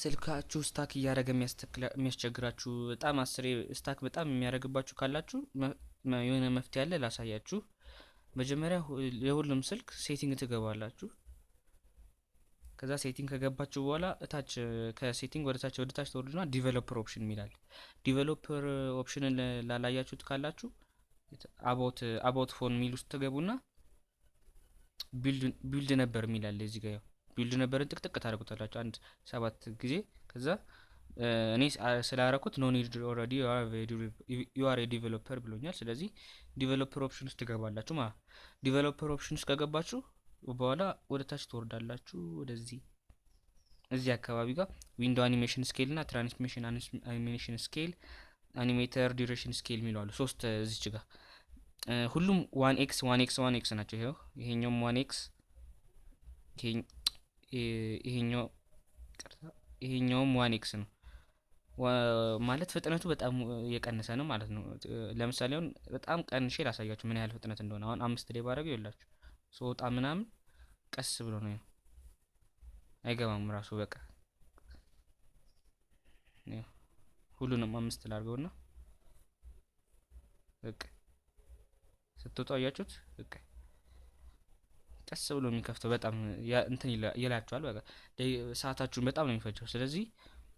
ስልካችሁ ስታክ እያደረገ የሚያስቸግራችሁ በጣም አስሬ ስታክ በጣም የሚያደርግባችሁ ካላችሁ የሆነ መፍትሄ አለ ላሳያችሁ። መጀመሪያ የሁሉም ስልክ ሴቲንግ ትገባላችሁ። ከዛ ሴቲንግ ከገባችሁ በኋላ እታች ከሴቲንግ ወደ ታች ተወርዱና ዲቨሎፐር ኦፕሽን ይላል። ዲቨሎፐር ኦፕሽንን ላላያችሁት ካላችሁ አባውት ፎን ሚል ውስጥ ትገቡና ቢልድ ነበር የሚላል እዚህ ጋር ቢልድ ነበርን ጥቅጥቅ ታደርጉታላችሁ አንድ 7 ጊዜ። ከዛ እኔ ስላረኩት ኖ ኒድ ኦሬዲ ዩ አር ኤ ዲቨሎፐር ብሎኛል። ስለዚህ ዲቨሎፐር ኦፕሽን ውስጥ ትገባላችሁ ማለት። ዲቨሎፐር ኦፕሽን ውስጥ ከገባችሁ በኋላ ወደ ታች ትወርዳላችሁ። እዚህ አካባቢ ጋር ዊንዶ አኒሜሽን ስኬል እና ትራንስሚሽን አኒሜሽን ስኬል፣ አኒሜተር ዲዩሬሽን ስኬል የሚሉ አሉ። ሶስት እዚች ጋር ሁሉም 1x ናቸው። ይሄኛውም 1x ይሄኛውም 1x ነው ማለት ፍጥነቱ በጣም የቀነሰ ነው ማለት ነው። ለምሳሌ አሁን በጣም ቀንሼ ላሳያችሁ ምን ያህል ፍጥነት እንደሆነ። አሁን 5 ላይ ባረገው ይላችሁ ሶጣ ምናምን ቀስ ብሎ ነው አይገባም ራሱ በቃ ሁሉንም 5 ላድርገውና በቃ ስትወጣው አያችሁት በቃ ቀስ ብሎ የሚከፍተው በጣም እንትን ይላችኋል። በቃ ሰዓታችሁን በጣም ነው የሚፈጀው። ስለዚህ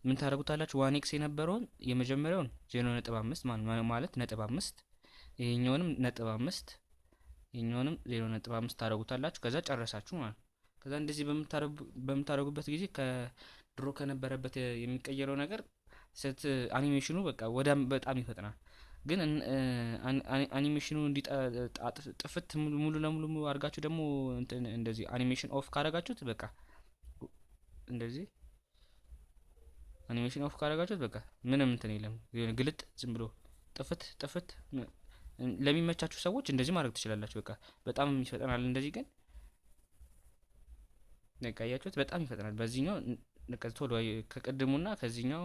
ምን ታደርጉታላችሁ? 1x የነበረውን የመጀመሪያውን 0.5 ማለት 0.5 ይሄኛውንም 0.5 ይሄኛውንም 0.5 ታደርጉታላችሁ። ከዛ ጨረሳችሁ ማለት። ከዛ እንደዚህ በምታደርጉበት ጊዜ ከድሮ ከነበረበት የሚቀየረው ነገር አኒሜሽኑ በቃ ወዳም በጣም ይፈጥናል። ግን አኒሜሽኑ ጥፍት ሙሉ ለሙሉ አድርጋችሁ ደግሞ እንደዚህ አኒሜሽን ኦፍ ካደረጋችሁት በቃ እንደዚህ አኒሜሽን ኦፍ ካደረጋችሁት በቃ ምንም እንትን የለም ግልጥ ዝም ብሎ ጥፍት። ለሚመቻችሁ ሰዎች እንደዚህ ማድረግ ትችላላችሁ። በቃ በጣም ይፈጥናል እንደዚህ። ግን በቃ ያያችሁት በጣም ይፈጥናል። በዚህኛው ቶሎ ከቀድሙና ከዚህኛው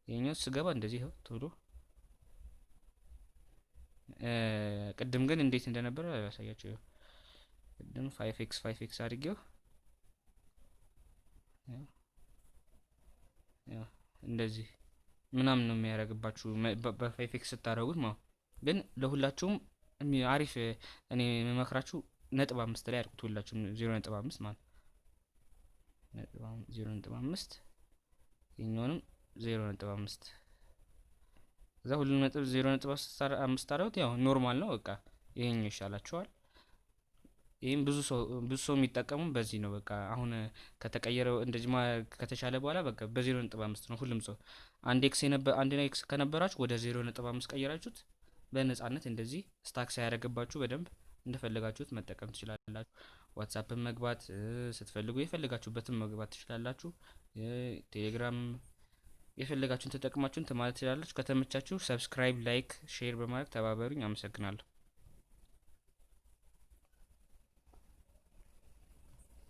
ይሄኛው ስገባ እንደዚህ ቶሎ ቅድም ግን እንዴት እንደነበረ ያሳያችሁ። ቅድም 5x አድርጌው እንደዚህ ምናምን ነው የሚያደርግባችሁ በ5x ስታደርጉት ማለት። ግን ለሁላችሁም አሪፍ እኔ የምመክራችሁ 0.5 ላይ አድርጉት። ሁላችሁም 0.5 ማለት 0.5 ይሄኛውንም 0.5 እዛ ሁሉ 0.5 አድርጉት። ያው ኖርማል ነው በቃ ይሄኛው ይሻላችኋል። ይሄን ብዙ ሰው የሚጠቀሙ በዚህ ነው። በቃ አሁን ከተቀየረው እንደዚህ ከተሻለ በኋላ በቃ በ0.5 ነው ሁሉም ሰው። አንድ ኤክስ ከነበራችሁ ወደ 0.5 ቀየራችሁት በነጻነት እንደዚህ ስታክ ሳያደርግባችሁ በደንብ እንደፈለጋችሁት መጠቀም ትችላላችሁ። ዋትስአፕን መግባት ስትፈልጉ የፈለጋችሁበትን መግባት ትችላላችሁ። ቴሌግራም የፈለጋችሁን ተጠቅማችሁን ማለት ትችላላችሁ። ከተመቻችሁ ሰብስክራይብ፣ ላይክ፣ ሼር በማድረግ ተባበሩኝ። አመሰግናለሁ።